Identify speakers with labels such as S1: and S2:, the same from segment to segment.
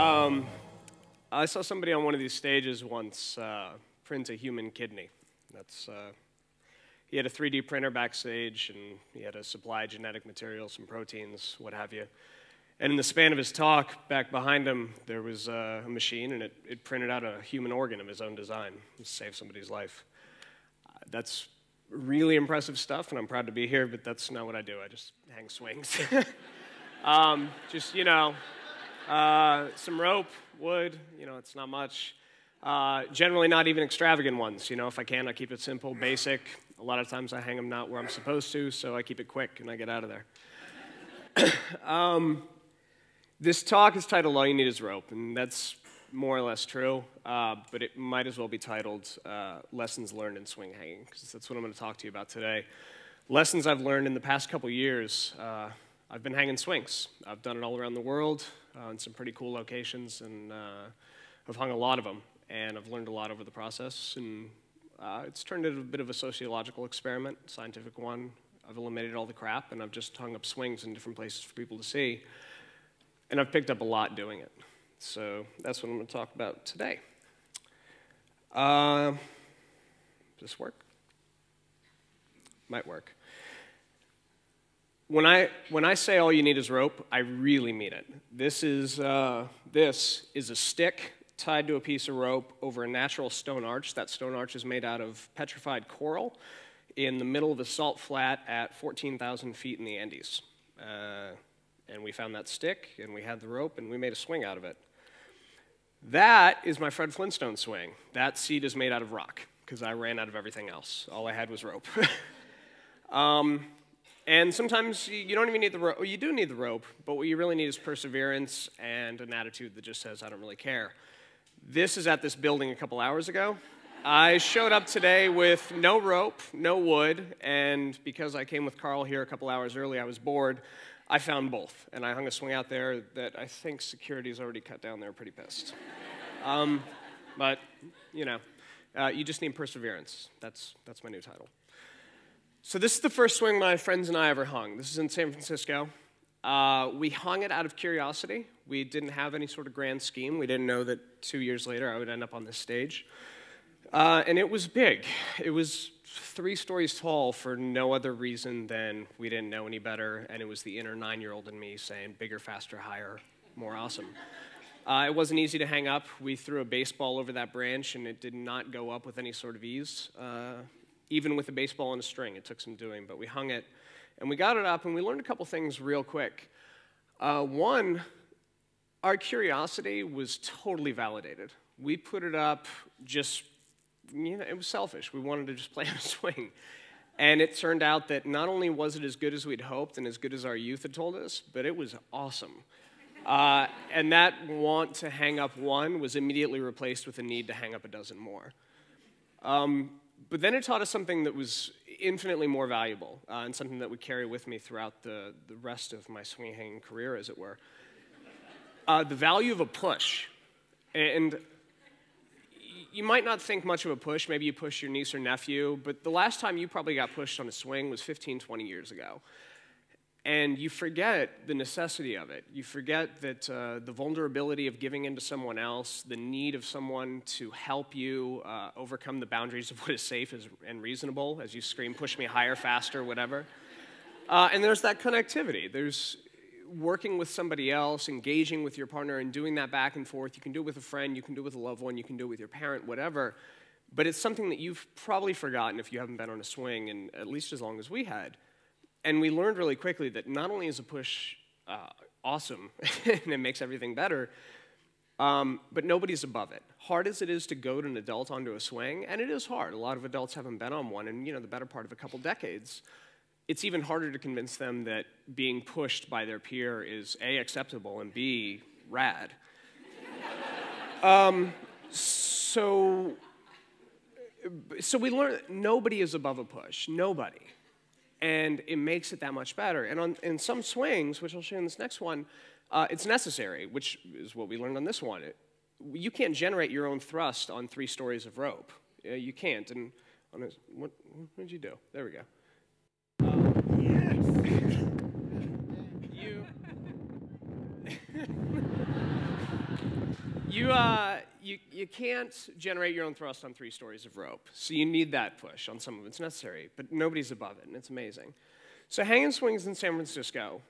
S1: I saw somebody on one of these stages once print a human kidney. He had a 3D printer backstage, and he had to supply genetic material, some proteins, what have you. And in the span of his talk, back behind him, there was a machine, and it printed out a human organ of his own design to save somebody's life. That's really impressive stuff, and I'm proud to be here, but that's not what I do. I just hang swings. Some rope, wood, it's not much. Generally not even extravagant ones. If I can, I keep it simple, basic. A lot of times I hang them not where I'm supposed to, so I keep it quick and I get out of there. This talk is titled All You Need Is Rope, and that's more or less true, but it might as well be titled Lessons Learned in Swing Hanging, because that's what I'm going to talk to you about today. Lessons I've learned in the past couple years. I've been hanging swings. I've done it all around the world in some pretty cool locations, and I've hung a lot of them, and I've learned a lot over the process, and it's turned into a bit of a sociological experiment, scientific one. I've eliminated all the crap, and I've just hung up swings in different places for people to see, and I've picked up a lot doing it. So that's what I'm going to talk about today. Does this work? Might work. When I say all you need is rope, I really mean it. This is a stick tied to a piece of rope over a natural stone arch. That stone arch is made out of petrified coral in the middle of a salt flat at 14,000 feet in the Andes. And we found that stick, and we had the rope, and we made a swing out of it. That is my Fred Flintstone swing. That seat is made out of rock, because I ran out of everything else. All I had was rope. And sometimes you don't even need the rope. Well, you do need the rope, but what you really need is perseverance and an attitude that just says, I don't really care. This is at this building a couple hours ago. I showed up today with no rope, no wood, and because I came with Carl here a couple hours early, I was bored. I found both, and I hung a swing out there that I think security's already cut down. They're pretty pissed. But, you just need perseverance. That's my new title. So this is the first swing my friends and I ever hung. This is in San Francisco. We hung it out of curiosity. We didn't have any sort of grand scheme. We didn't know that 2 years later I would end up on this stage. And it was big. It was 3 stories tall for no other reason than we didn't know any better, and it was the inner 9-year-old in me saying, bigger, faster, higher, more awesome. It wasn't easy to hang up. We threw a baseball over that branch, and it did not go up with any sort of ease. Even with a baseball and a string, it took some doing, but we hung it, and we got it up, and we learned a couple things real quick. One, our curiosity was totally validated. We put it up just, it was selfish. We wanted to just play on a swing. And it turned out that not only was it as good as we'd hoped and as good as our youth had told us, but it was awesome. And that want to hang up one was immediately replaced with a need to hang up a dozen more. But then it taught us something that was infinitely more valuable, and something that would carry with me throughout the rest of my swing hanging career, as it were. The value of a push. And you might not think much of a push. Maybe you push your niece or nephew, but the last time you probably got pushed on a swing was 15, 20 years ago. And you forget the necessity of it. You forget that the vulnerability of giving in to someone else, the need of someone to help you overcome the boundaries of what is safe and reasonable, as you scream, push me higher, faster, whatever. And there's that connectivity. There's working with somebody else, engaging with your partner, and doing that back and forth. You can do it with a friend, you can do it with a loved one, you can do it with your parent, whatever. But it's something that you've probably forgotten if you haven't been on a swing in at least as long as we had. And we learned really quickly that not only is a push awesome, and it makes everything better, but nobody's above it. Hard as it is to goad an adult onto a swing, and it is hard. A lot of adults haven't been on one in the better part of a couple decades. It's even harder to convince them that being pushed by their peer is A, acceptable, and B, rad. So we learned nobody is above a push. Nobody. And it makes it that much better. And in some swings, which I'll show you in this next one, it's necessary, which is what we learned on this one. You can't generate your own thrust on 3 stories of rope. You can't. And what did you do? There we go. Yes! You can't generate your own thrust on 3 stories of rope, so you need that push on some of it. It's necessary, but nobody's above it, and it's amazing. So hanging swings in San Francisco,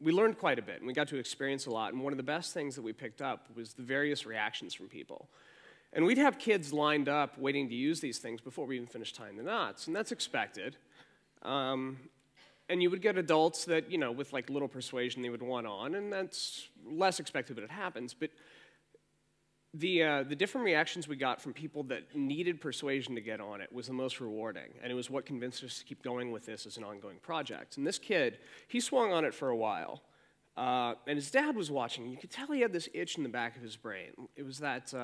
S1: we learned quite a bit, and we got to experience a lot, and one of the best things that we picked up was the various reactions from people. And we'd have kids lined up waiting to use these things before we even finished tying the knots, and that's expected. And you would get adults that, you know, with like little persuasion they would want on, and that's less expected, but it happens. But the different reactions we got from people that needed persuasion to get on it was the most rewarding, and it was what convinced us to keep going with this as an ongoing project. And this kid, he swung on it for a while, and his dad was watching. You could tell he had this itch in the back of his brain. It was that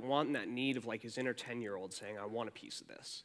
S1: want and that need of like his inner 10-year-old saying, I want a piece of this.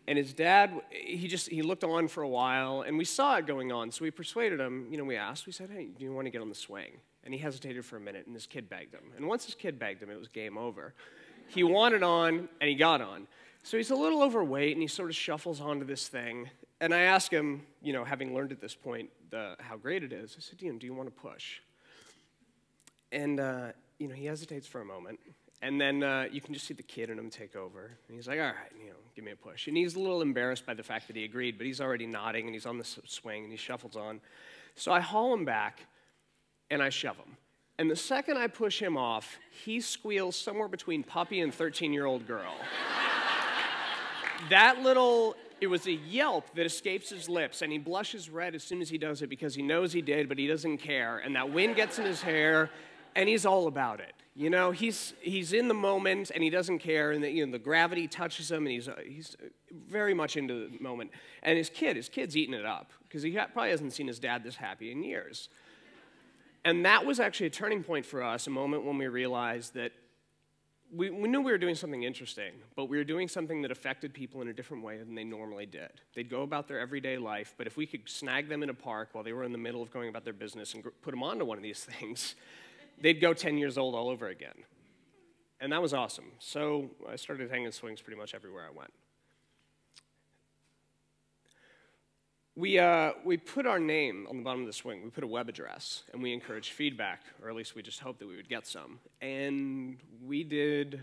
S1: And his dad, he looked on for a while, and we saw it going on, so we persuaded him. You know, we asked, we said, hey, do you want to get on the swing? And he hesitated for a minute, and his kid begged him. And once his kid begged him, it was game over. He wanted on, and he got on. So he's a little overweight, and he sort of shuffles onto this thing. And I asked him, you know, having learned at this point how great it is, I said, do you want to push? And, you know, he hesitates for a moment. And then you can just see the kid in him take over. And he's like, all right, you know, give me a push. And he's a little embarrassed by the fact that he agreed, but he's already nodding, and he's on the swing, and he shuffles on. So I haul him back, and I shove him. And the second I push him off, he squeals somewhere between puppy and 13-year-old girl. It was a yelp that escapes his lips, and he blushes red as soon as he does it because he knows he did, but he doesn't care. And that wind gets in his hair, and he's all about it. You know, he's in the moment, and he doesn't care, and the gravity touches him, and he's very much into the moment. And his kid's eating it up, because he probably hasn't seen his dad this happy in years. And that was actually a turning point for us, a moment when we realized that we knew we were doing something interesting, but we were doing something that affected people in a different way than they normally did. They'd go about their everyday life, but if we could snag them in a park while they were in the middle of going about their business and put them onto one of these things, they'd go 10 years old all over again. And that was awesome. So I started hanging swings pretty much everywhere I went. We put our name on the bottom of the swing. We put a web address, and we encouraged feedback, or at least we just hoped that we would get some. And we did,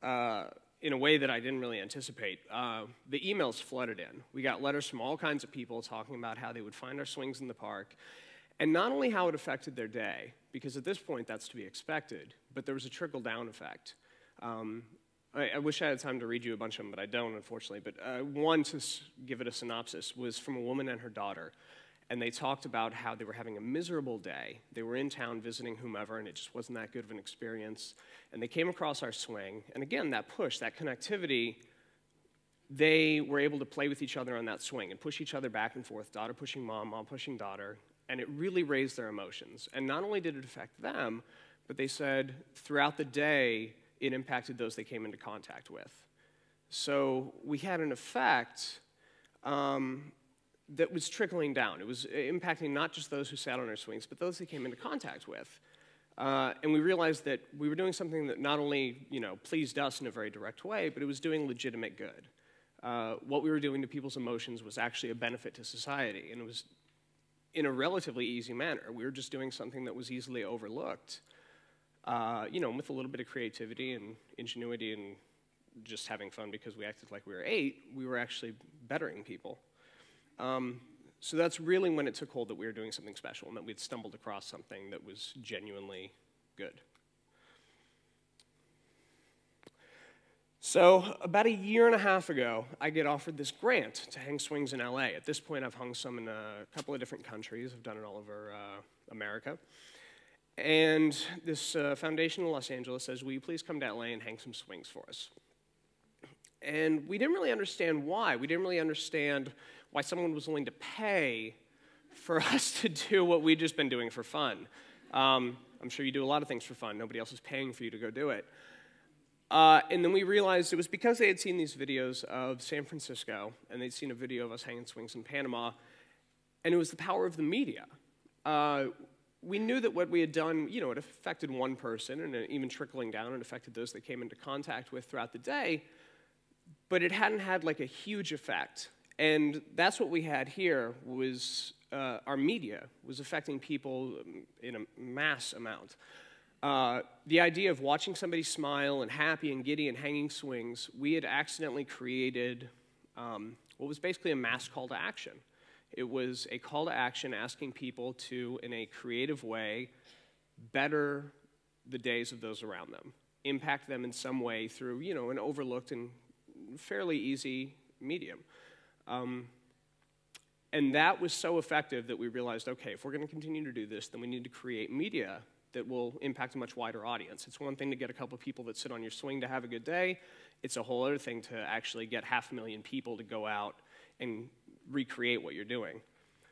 S1: in a way that I didn't really anticipate. The emails flooded in. We got letters from all kinds of people talking about how they would find our swings in the park, and not only how it affected their day, because at this point that's to be expected, but there was a trickle-down effect. I wish I had time to read you a bunch of them, but I don't, unfortunately. But one, to give it a synopsis, was from a woman and her daughter. And they talked about how they were having a miserable day. They were in town visiting whomever, and it just wasn't that good of an experience. And they came across our swing. And again, that push, that connectivity, they were able to play with each other on that swing and push each other back and forth, daughter pushing mom, mom pushing daughter. And it really raised their emotions. And not only did it affect them, but they said throughout the day, it impacted those they came into contact with. So we had an effect that was trickling down. It was impacting not just those who sat on our swings, but those they came into contact with. And we realized that we were doing something that not only, you know, pleased us in a very direct way, but it was doing legitimate good. What we were doing to people's emotions was actually a benefit to society, and it was in a relatively easy manner. We were just doing something that was easily overlooked. You know, with a little bit of creativity and ingenuity and just having fun because we acted like we were 8, we were actually bettering people. So that's really when it took hold that we were doing something special and that we'd stumbled across something that was genuinely good. So about 1.5 years ago, I get offered this grant to hang swings in LA. At this point, I've hung some in a couple of different countries. I've done it all over America. And this foundation in Los Angeles says, will you please come to LA and hang some swings for us? And we didn't really understand why. We didn't really understand why someone was willing to pay for us to do what we'd just been doing for fun. I'm sure you do a lot of things for fun. Nobody else is paying for you to go do it. And then we realized it was because they had seen these videos of San Francisco, and they'd seen a video of us hanging swings in Panama, and it was the power of the media. We knew that what we had done, you know, it affected one person, and even trickling down, it affected those that came into contact with throughout the day, but it hadn't had like a huge effect. And that's what we had here was our media was affecting people in a mass amount. the idea of watching somebody smile and happy and giddy and hanging swings, we had accidentally created what was basically a mass call to action. It was a call to action asking people to, in a creative way, better the days of those around them, impact them in some way through, you know, an overlooked and fairly easy medium. And that was so effective that we realized, okay, if we're going to continue to do this, then we need to create media that will impact a much wider audience. It's one thing to get a couple of people that sit on your swing to have a good day. It's a whole other thing to actually get 500,000 people to go out and recreate what you're doing.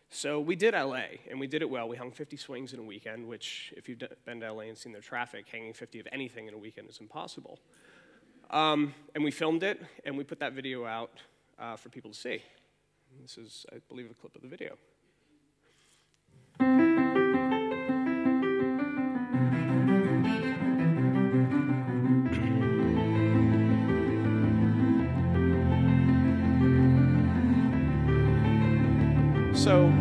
S1: So we did LA, and we did it well. We hung 50 swings in a weekend, which if you've been to LA and seen their traffic, hanging 50 of anything in a weekend is impossible. And we filmed it, and we put that video out for people to see. This is, I believe, a clip of the video. So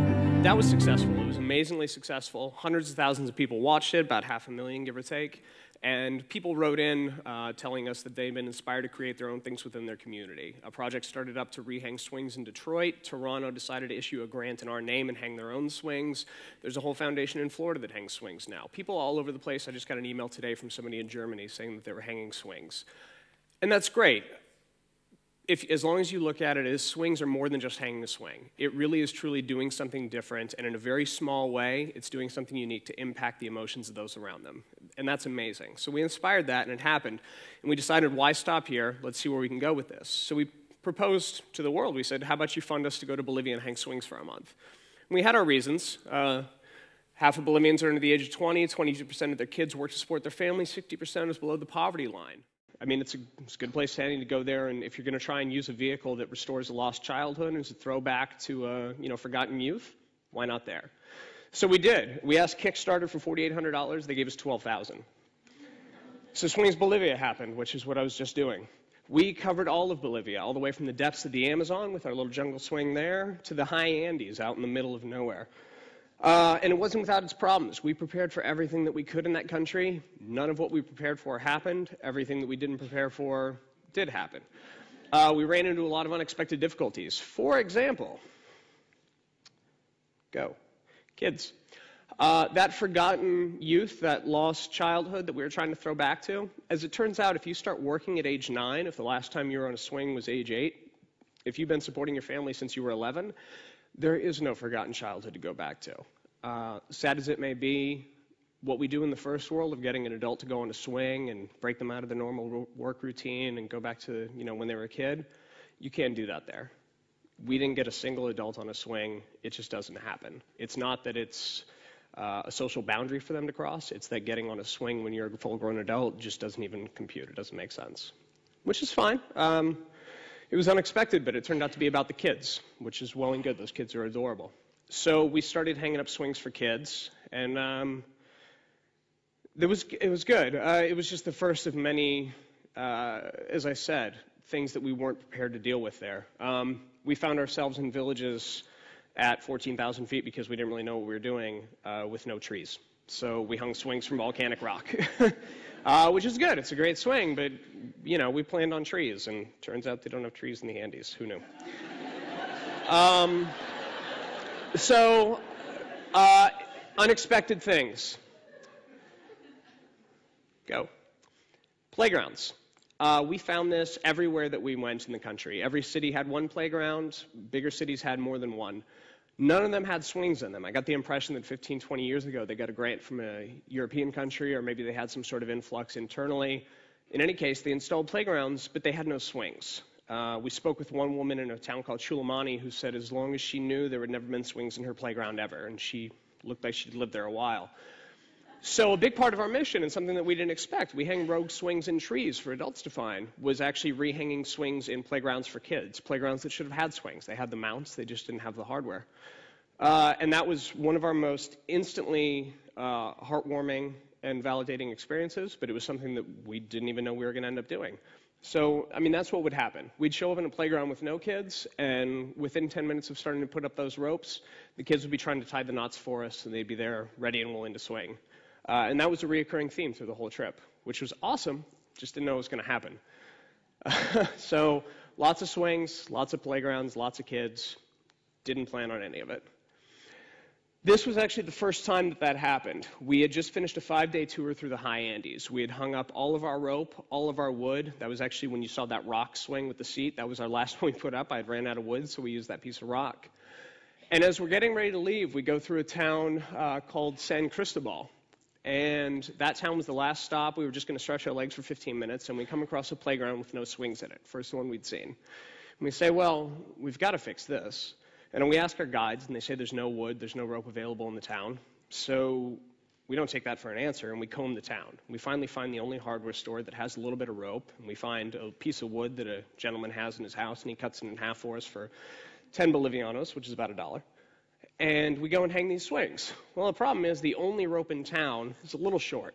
S1: that was successful. It was amazingly successful. Hundreds of thousands of people watched it, about 500,000, give or take. And people wrote in telling us that they've been inspired to create their own things within their community. A project started up to rehang swings in Detroit. Toronto decided to issue a grant in our name and hang their own swings. There's a whole foundation in Florida that hangs swings now. People all over the place. I just got an email today from somebody in Germany saying that they were hanging swings. And that's great. As long as you look at it as swings are more than just hanging a swing. It really is truly doing something different, and in a very small way, it's doing something unique to impact the emotions of those around them. And that's amazing. So we inspired that, and it happened. And we decided, why stop here? Let's see where we can go with this. So we proposed to the world. We said, how about you fund us to go to Bolivia and hang swings for a month? And we had our reasons. Half of Bolivians are under the age of 20, 22% of their kids work to support their families, 60% is below the poverty line. I mean, it's a good place to go there, and if you're going to try and use a vehicle that restores a lost childhood and is a throwback to forgotten youth, why not there? So we did. We asked Kickstarter for $4,800. They gave us $12,000. So Swings Bolivia happened, which is what I was just doing. We covered all of Bolivia, all the way from the depths of the Amazon with our little jungle swing there to the high Andes out in the middle of nowhere. And it wasn't without its problems. We prepared for everything that we could in that country. None of what we prepared for happened. Everything that we didn't prepare for did happen. We ran into a lot of unexpected difficulties. For example, kids. That forgotten youth, that lost childhood that we were trying to throw back to, as it turns out, if you start working at age 9, if the last time you were on a swing was age 8, if you've been supporting your family since you were 11, there is no forgotten childhood to go back to. Sad as it may be, what we do in the first world of getting an adult to go on a swing and break them out of the normal work routine and go back to when they were a kid, you can't do that there. We didn't get a single adult on a swing. It just doesn't happen. It's not that it's a social boundary for them to cross. It's that getting on a swing when you're a full-grown adult just doesn't even compute. It doesn't make sense, which is fine. It was unexpected, but it turned out to be about the kids, which is well and good. Those kids are adorable. So we started hanging up swings for kids, and it was good. It was just the first of many, as I said, things that we weren't prepared to deal with there. We found ourselves in villages at 14,000 feet because we didn't really know what we were doing with no trees. So we hung swings from volcanic rock, which is good. It's a great swing, but we planned on trees, and turns out they don't have trees in the Andes. Who knew? Unexpected things. Playgrounds. We found this everywhere that we went in the country. Every city had one playground. Bigger cities had more than one. None of them had swings in them. I got the impression that 15, 20 years ago they got a grant from a European country, or maybe they had some sort of influx internally. In any case, they installed playgrounds, but they had no swings. We spoke with one woman in a town called Chulamani who said as long as she knew, there had never been swings in her playground ever, and she looked like she'd lived there a while. So a big part of our mission, and something that we didn't expect, we hang rogue swings in trees for adults to find, was actually rehanging swings in playgrounds for kids, playgrounds that should have had swings. They had the mounts, they just didn't have the hardware. And that was one of our most instantly heartwarming and validating experiences, but it was something that we didn't even know we were going to end up doing. So, I mean, that's what would happen. We'd show up in a playground with no kids, and within 10 minutes of starting to put up those ropes, the kids would be trying to tie the knots for us, and they'd be there ready and willing to swing. And that was a reoccurring theme through the whole trip, which was awesome, just didn't know it was going to happen. So lots of swings, lots of playgrounds, lots of kids. Didn't plan on any of it. This was actually the first time that that happened. We had just finished a 5-day tour through the high Andes. We had hung up all of our rope, all of our wood. That was actually when you saw that rock swing with the seat. That was our last one we put up. I had ran out of wood, so we used that piece of rock. And as we're getting ready to leave, we go through a town called San Cristobal. And that town was the last stop. We were just going to stretch our legs for 15 minutes, and we come across a playground with no swings in it, first one we'd seen. And we say, well, we've got to fix this. And we ask our guides, and they say there's no wood, there's no rope available in the town. So we don't take that for an answer, and we comb the town. We finally find the only hardware store that has a little bit of rope, and we find a piece of wood that a gentleman has in his house, and he cuts it in half for us for 10 Bolivianos, which is about $1. And we go and hang these swings. Well, the problem is the only rope in town is a little short,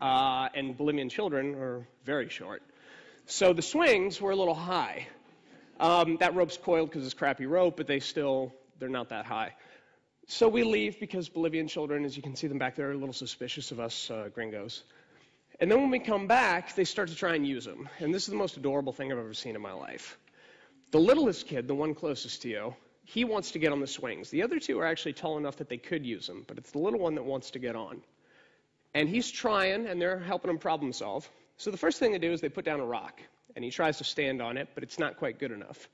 S1: and Bolivian children are very short. So the swings were a little high. That rope's coiled because it's crappy rope, but they're not that high. So we leave because Bolivian children, as you can see them back there, are a little suspicious of us gringos. And then when we come back, they start to try and use them. And this is the most adorable thing I've ever seen in my life. The littlest kid, the one closest to you, he wants to get on the swings. The other two are actually tall enough that they could use them, but it's the little one that wants to get on. And he's trying, and they're helping him problem solve. So the first thing they do is they put down a rock. And he tries to stand on it, but it's not quite good enough.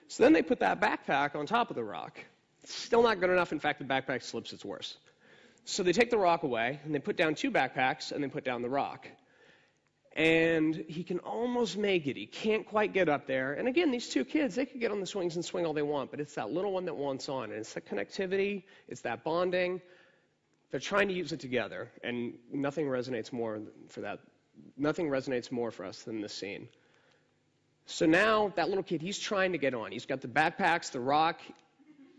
S1: So then they put that backpack on top of the rock. It's still not good enough. In fact, the backpack slips, it's worse. So they take the rock away, and they put down 2 backpacks, and they put down the rock. And he can almost make it. He can't quite get up there. And again, these 2 kids, they could get on the swings and swing all they want, but it's that little one that wants on. And it's that connectivity, it's that bonding. They're trying to use it together, and nothing resonates more for that. Nothing resonates more for us than this scene. So now, that little kid, he's trying to get on. He's got the backpacks, the rock,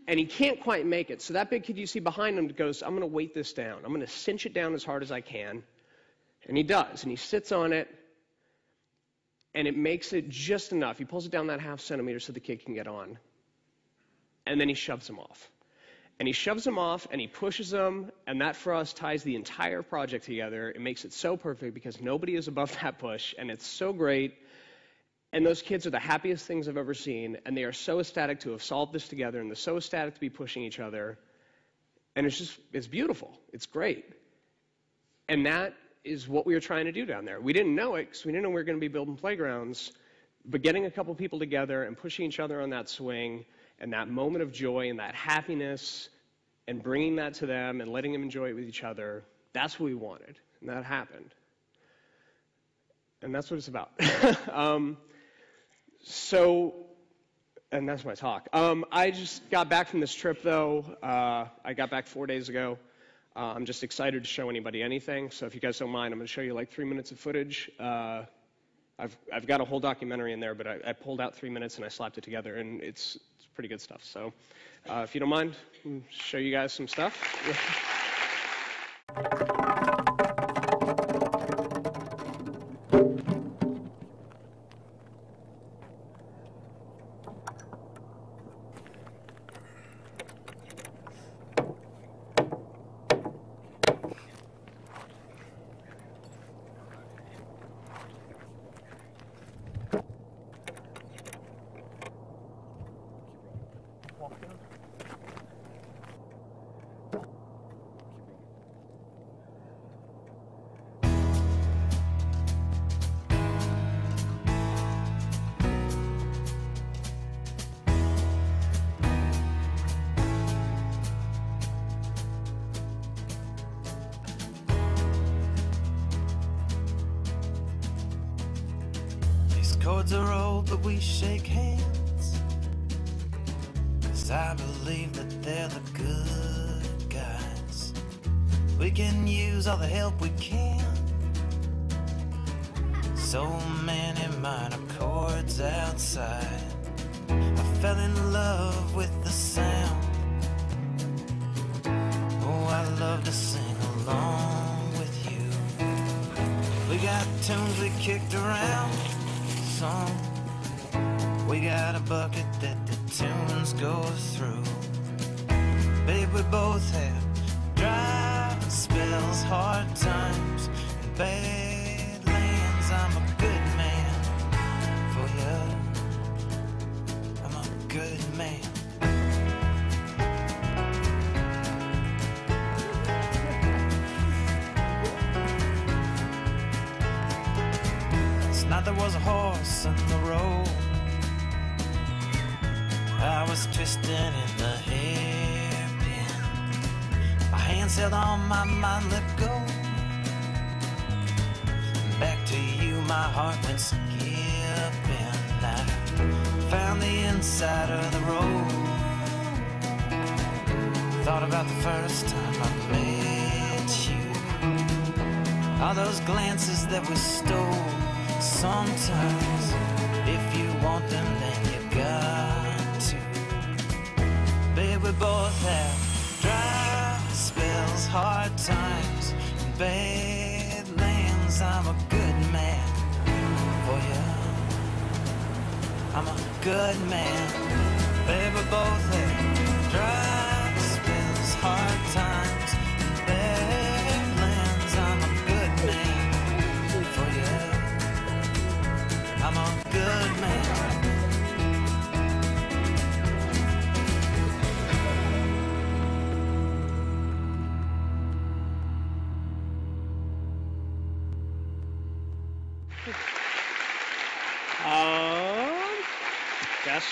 S1: and he can't quite make it. So that big kid you see behind him goes, I'm going to weight this down. I'm going to cinch it down as hard as I can. And he does. And he sits on it, and it makes it just enough. He pulls it down that ½ centimeter so the kid can get on. And then he shoves him off. And he shoves him off, and he pushes him, and that, for us, ties the entire project together. It makes it so perfect because nobody is above that push, and it's so great. And those kids are the happiest things I've ever seen, and they are so ecstatic to have solved this together, and they're so ecstatic to be pushing each other. And it's beautiful. It's great. And that is what we were trying to do down there. We didn't know it, because we didn't know we were going to be building playgrounds, but getting a couple people together and pushing each other on that swing, and that moment of joy and that happiness, and bringing that to them and letting them enjoy it with each other, that's what we wanted, and that happened. And that's what it's about. And that's my talk. I just got back from this trip, though. I got back 4 days ago. I'm just excited to show anybody anything. So if you guys don't mind, I'm going to show you like 3 minutes of footage. I've got a whole documentary in there, but I pulled out 3 minutes and I slapped it together, and it's pretty good stuff. So if you don't mind, I'll show you guys some stuff.
S2: Chords are old, but we shake hands, 'cause I believe that they're the good guys. We can use all the help we can. So many minor chords outside. I fell in love with the sound. Oh, I love to sing along with you. We got tunes we kicked around. Song. We got a bucket that the tunes go through. Babe, we both have dry spells. spells, hard times, and bad lands. I'm a good man for you. I'm a good man. Last night there was a horse in the road. I was twisted in the hairpin. My hands held on, my mind let go. Back to you, my heart went skipping. I found the inside of the road. Thought about the first time I met you. All those glances that we stole. Sometimes, if you want them, then you got to. Babe, we both have dry spells, hard times, and bad lands. I'm a good man for you. I'm a good man. Babe, we both have dry spells, hard times, and bad lands. I'm a good man for you. I'm a good man.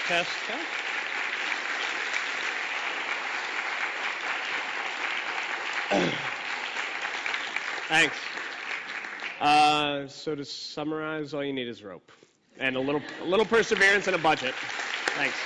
S1: Test. Thanks. So to summarize, all you need is rope and a little perseverance and a budget. Thanks.